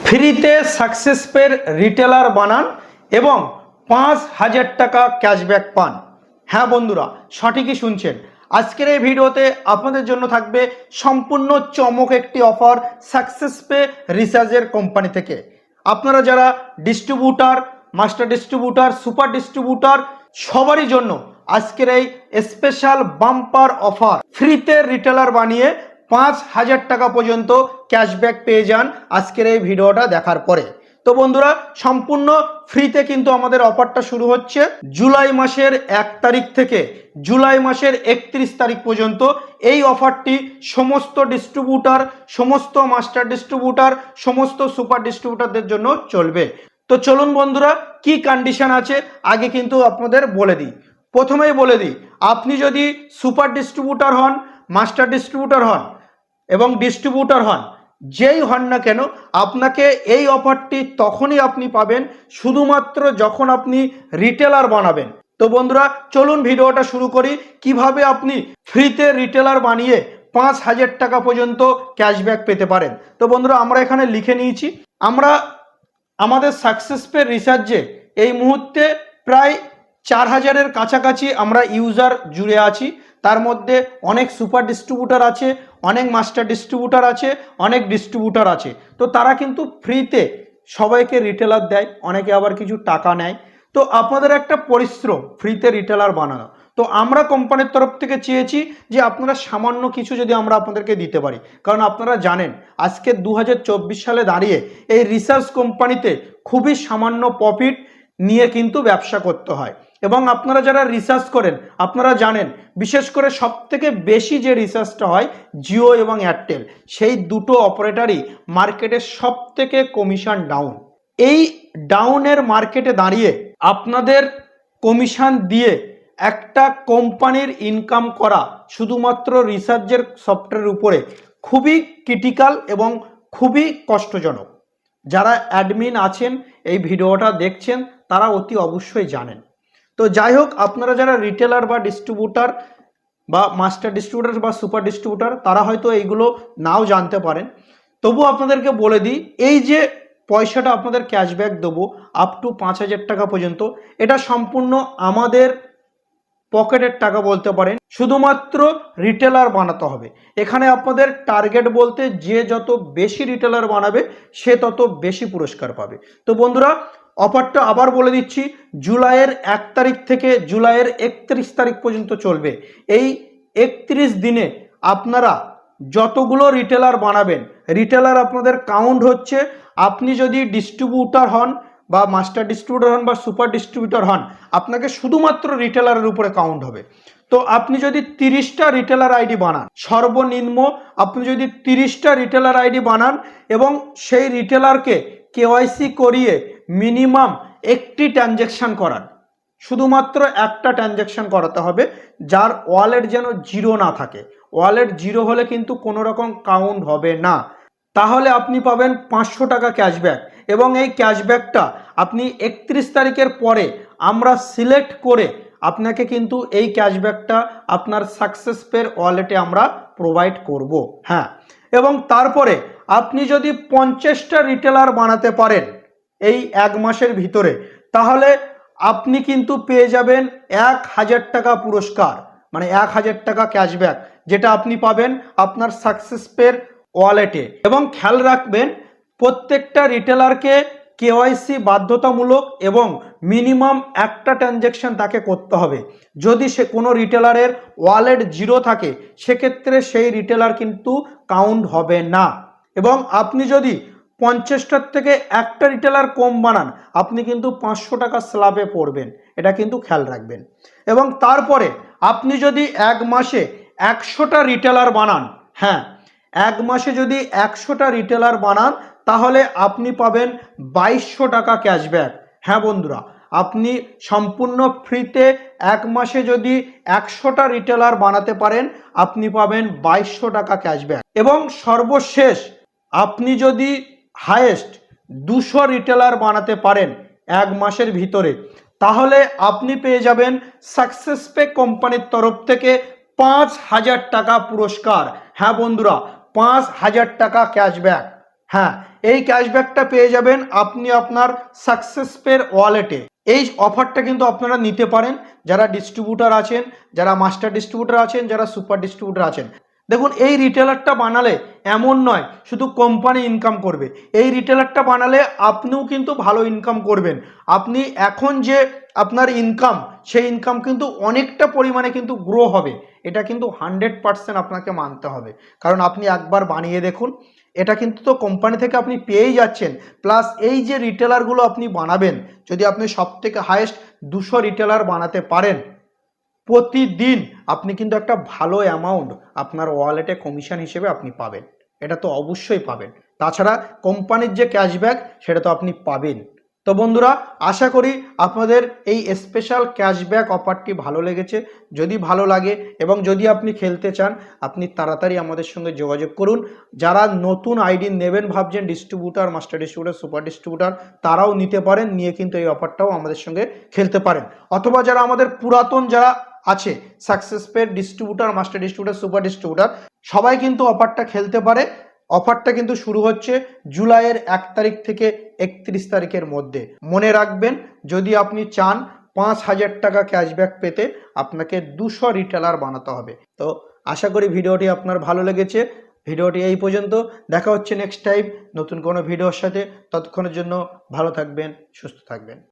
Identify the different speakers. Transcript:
Speaker 1: ফ্রিতে সাকসেস পের রিটেলার বানান এবং ৫,০০০ টাকা ক্যাশব্যাক পান। হ্যাঁ বন্ধুরা, সঠিকই শুনছেন। আজকের এই ভিডিওতে আপনাদের জন্য থাকবে সম্পূর্ণ চমক একটি অফার সাকসেস পে রিসার্চের কোম্পানি থেকে। আপনারা যারা distributor, master distributor, super distributor সবারই জন্য আজকের এই স্পেশাল বাম্পার অফার, ফ্রিতে রিটেলার বানিয়ে ৫,০০০ টাকা পর্যন্ত ক্যাশব্যাক পেয়ে যান আজকের এই ভিডিওটা দেখার পরে। তো বন্ধুরা, সম্পূর্ণ ফ্রিতে কিন্তু আমাদের অফারটা শুরু হচ্ছে জুলাই মাসের ১ তারিখ থেকে জুলাই মাসের ৩১ তারিখ পর্যন্ত। এই অফারটি সমস্ত ডিস্ট্রিবিউটার, সমস্ত মাস্টার ডিস্ট্রিবিউটার, সমস্ত সুপার ডিস্ট্রিবিউটারদের জন্য চলবে। তো চলুন বন্ধুরা, কি কন্ডিশন আছে আগে কিন্তু আপনাদের বলে দিই। প্রথমেই বলে দিই, আপনি যদি সুপার ডিস্ট্রিবিউটার হন, মাস্টার ডিস্ট্রিবিউটার হন এবং ডিস্ট্রিবিউটার হন, যেই হন না কেন, আপনাকে এই অফারটি তখনই আপনি পাবেন শুধুমাত্র যখন আপনি রিটেলার বানাবেন। তো বন্ধুরা, চলুন ভিডিওটা শুরু করি কিভাবে আপনি ফ্রিতে রিটেলার বানিয়ে ৫,০০০ টাকা পর্যন্ত ক্যাশব্যাক পেতে পারেন। তো বন্ধুরা, আমরা এখানে লিখে নিয়েছি, আমরা আমাদের সাকসেস পে রিসার্চে এই মুহূর্তে প্রায় ৪,০০০-এর কাছাকাছি আমরা ইউজার জুড়ে আছি। তার মধ্যে অনেক সুপার ডিস্ট্রিবিউটার আছে, অনেক মাস্টার ডিস্ট্রিবিউটার আছে, অনেক ডিস্ট্রিবিউটার আছে। তো তারা কিন্তু ফ্রিতে সবাইকে রিটেলার দেয়, অনেকে আবার কিছু টাকা নেয়। তো আপনাদের একটা পরিশ্রম ফ্রিতে রিটেলার বানানো। তো আমরা কোম্পানির তরফ থেকে চেয়েছি যে আপনারা সামান্য কিছু যদি আমরা আপনাদেরকে দিতে পারি, কারণ আপনারা জানেন আজকে ২০২৪ সালে দাঁড়িয়ে এই রিসার্চ কোম্পানিতে খুবই সামান্য প্রফিট নিয়ে কিন্তু ব্যবসা করতে হয়। এবং আপনারা যারা রিসার্চ করেন আপনারা জানেন, বিশেষ করে সবথেকে বেশি যে রিসার্চটা হয় জিও এবং এয়ারটেল, সেই দুটো অপারেটরই মার্কেটের সবথেকে কমিশন ডাউন। এই ডাউনের মার্কেটে দাঁড়িয়ে আপনাদের কমিশন দিয়ে একটা কোম্পানির ইনকাম করা শুধুমাত্র রিসার্চের সফটওয়্যারের উপরে খুবই ক্রিটিক্যাল এবং খুবই কষ্টজনক। যারা অ্যাডমিন আছেন, এই ভিডিওটা দেখছেন, তারা অতি অবশ্যই জানেন। তো যাই হোক, আপনারা যারা রিটেলার বা ডিস্ট্রিবিউটার বা মাস্টার ডিস্ট্রিবিউটার বা সুপার ডিস্ট্রিবিউটার, তারা হয়তো এইগুলো নাও জানতে পারেন। তবু আপনাদেরকে বলে দিই, এই যে পয়সাটা আপনাদের ক্যাশব্যাক দেবো আপ টু ৫,০০০ টাকা পর্যন্ত, এটা সম্পূর্ণ আমাদের পকেটের টাকা বলতে পারেন। শুধুমাত্র রিটেলার বানাতে হবে। এখানে আপনাদের টার্গেট বলতে যে যত বেশি রিটেলার বানাবে সে তত বেশি পুরস্কার পাবে। তো বন্ধুরা, অফারটা আবার বলে দিচ্ছি, জুলাইয়ের ১ তারিখ থেকে জুলাইয়ের ৩১ তারিখ পর্যন্ত চলবে। এই ৩১ দিনে আপনারা যতগুলো রিটেলার বানাবেন, রিটেলার আপনাদের কাউন্ট হচ্ছে, আপনি যদি ডিস্ট্রিবিউটার হন বা মাস্টার ডিস্ট্রিবিউটার হন বা সুপার ডিস্ট্রিবিউটার হন, আপনাকে শুধুমাত্র রিটেলারের উপরে কাউন্ট হবে। তো আপনি যদি ৩০টা রিটেলার আইডি বানান, সর্বনিম্ন আপনি যদি ৩০টা রিটেলার আইডি বানান এবং সেই রিটেলারকে কেওয়াইসি করিয়ে মিনিমাম একটি ট্রানজ্যাকশান করান, শুধুমাত্র একটা ট্রানজ্যাকশান করাতে হবে, যার ওয়ালেট যেন জিরো না থাকে। ওয়ালেট জিরো হলে কিন্তু কোনো রকম কাউন্ট হবে না। তাহলে আপনি পাবেন ৫০০ টাকা ক্যাশব্যাক। এবং এই ক্যাশব্যাকটা আপনি ৩১ তারিখের পরে আমরা সিলেক্ট করে আপনাকে কিন্তু এই ক্যাশব্যাকটা আপনার সাকসেস পের ওয়ালেটে আমরা প্রোভাইড করব। হ্যাঁ, এবং তারপরে আপনি যদি ৫০টা রিটেলার বানাতে পারেন এই ১ মাসের ভিতরে, তাহলে আপনি কিন্তু পেয়ে যাবেন ১,০০০ টাকা পুরস্কার, মানে ১,০০০ টাকা ক্যাশব্যাক, যেটা আপনি পাবেন আপনার সাকসেস পের ওয়ালেটে। এবং খেয়াল রাখবেন, প্রত্যেকটা রিটেলারকে কেওয়াইসি বাধ্যতামূলক এবং মিনিমাম একটা ট্রানজ্যাকশন তাকে করতে হবে। যদি সে কোনো রিটেলারের ওয়ালেট জিরো থাকে, সেক্ষেত্রে সেই রিটেলার কিন্তু কাউন্ট হবে না। এবং আপনি যদি ৫০টার থেকে একটা রিটেলার কম বানান, আপনি কিন্তু ৫০০ টাকা স্ল্যাবে পড়বেন, এটা কিন্তু খেয়াল রাখবেন। এবং তারপরে আপনি যদি ১ মাসে ১০০টা রিটেলার বানান, হ্যাঁ, ১ মাসে যদি ১০০টা রিটেলার বানান, তাহলে আপনি পাবেন ২২০০ টাকা ক্যাশব্যাক। হ্যাঁ বন্ধুরা, আপনি সম্পূর্ণ ফ্রিতে ১ মাসে যদি ১০০টা রিটেলার বানাতে পারেন, আপনি পাবেন ২২০০ টাকা ক্যাশব্যাক। এবং সর্বশেষ আপনি যদি হাইয়েস্ট ২০০ রিটেলার বানাতে পারেন ১ মাসের ভিতরে, তাহলে আপনি পেয়ে যাবেন সাকসেস পে কোম্পানির তরফ থেকে ৫,০০০ টাকা পুরস্কার। হ্যাঁ বন্ধুরা, ৫,০০০ টাকা ক্যাশব্যাক। হ্যাঁ, এই ক্যাশব্যাকটা পেয়ে যাবেন আপনি আপনার সাকসেস পের ওয়ালেটে। এই অফারটা কিন্তু আপনারা নিতে পারেন যারা ডিস্ট্রিবিউটার আছেন, যারা মাস্টার ডিস্ট্রিবিউটার আছেন, যারা সুপার ডিস্ট্রিবিউটার আছেন। দেখুন, এই রিটেলারটা বানালে এমন নয় শুধু কোম্পানি ইনকাম করবে, এই রিটেলারটা বানালে আপনিও কিন্তু ভালো ইনকাম করবেন। আপনি এখন যে আপনার ইনকাম, সেই ইনকাম কিন্তু অনেকটা পরিমাণে কিন্তু গ্রো হবে। এটা কিন্তু 100% আপনাকে মানতে হবে, কারণ আপনি একবার বানিয়ে দেখুন। এটা কিন্তু তো কোম্পানি থেকে আপনি পেয়েই যাচ্ছেন, প্লাস এই যে রিটেলারগুলো আপনি বানাবেন, যদি আপনি সব থেকে হাইয়েস্ট 200 রিটেলার বানাতে পারেন প্রতিদিন, আপনি কিন্তু একটা ভালো অ্যামাউন্ট আপনার ওয়ালেটে কমিশন হিসেবে আপনি পাবেন। এটা তো অবশ্যই পাবেন। তাছাড়া কোম্পানির যে ক্যাশব্যাক, সেটা তো আপনি পাবেন। তো বন্ধুরা, আশা করি আপনাদের এই স্পেশাল ক্যাশব্যাক অফারটি ভালো লেগেছে। যদি ভালো লাগে এবং যদি আপনি খেলতে চান, আপনি তাড়াতাড়ি আমাদের সঙ্গে যোগাযোগ করুন। যারা নতুন আইডি নেবেন ভাবছেন, distributor, master distributor, super distributor, তারাও নিতে পারেন, নিয়ে কিন্তু এই অফারটাও আমাদের সঙ্গে খেলতে পারেন। অথবা যারা আমাদের পুরাতন যারা আছে, সাকসেস পের distributor, master distributor, super distributor, সবাই কিন্তু অফারটা খেলতে পারে। অফারটা কিন্তু শুরু হচ্ছে জুলাইয়ের 1 তারিখ থেকে 31 তারিখের মধ্যে। মনে রাখবেন, যদি আপনি চান 5,000 টাকা ক্যাশব্যাক পেতে, আপনাকে 200 রিটেলার বানাতে হবে। তো আশা করি ভিডিওটি আপনার ভালো লেগেছে। ভিডিওটি এই পর্যন্ত, দেখা হচ্ছে নেক্সট টাইম নতুন কোনো ভিডিওর সাথে। ততক্ষণের জন্য ভালো থাকবেন, সুস্থ থাকবেন।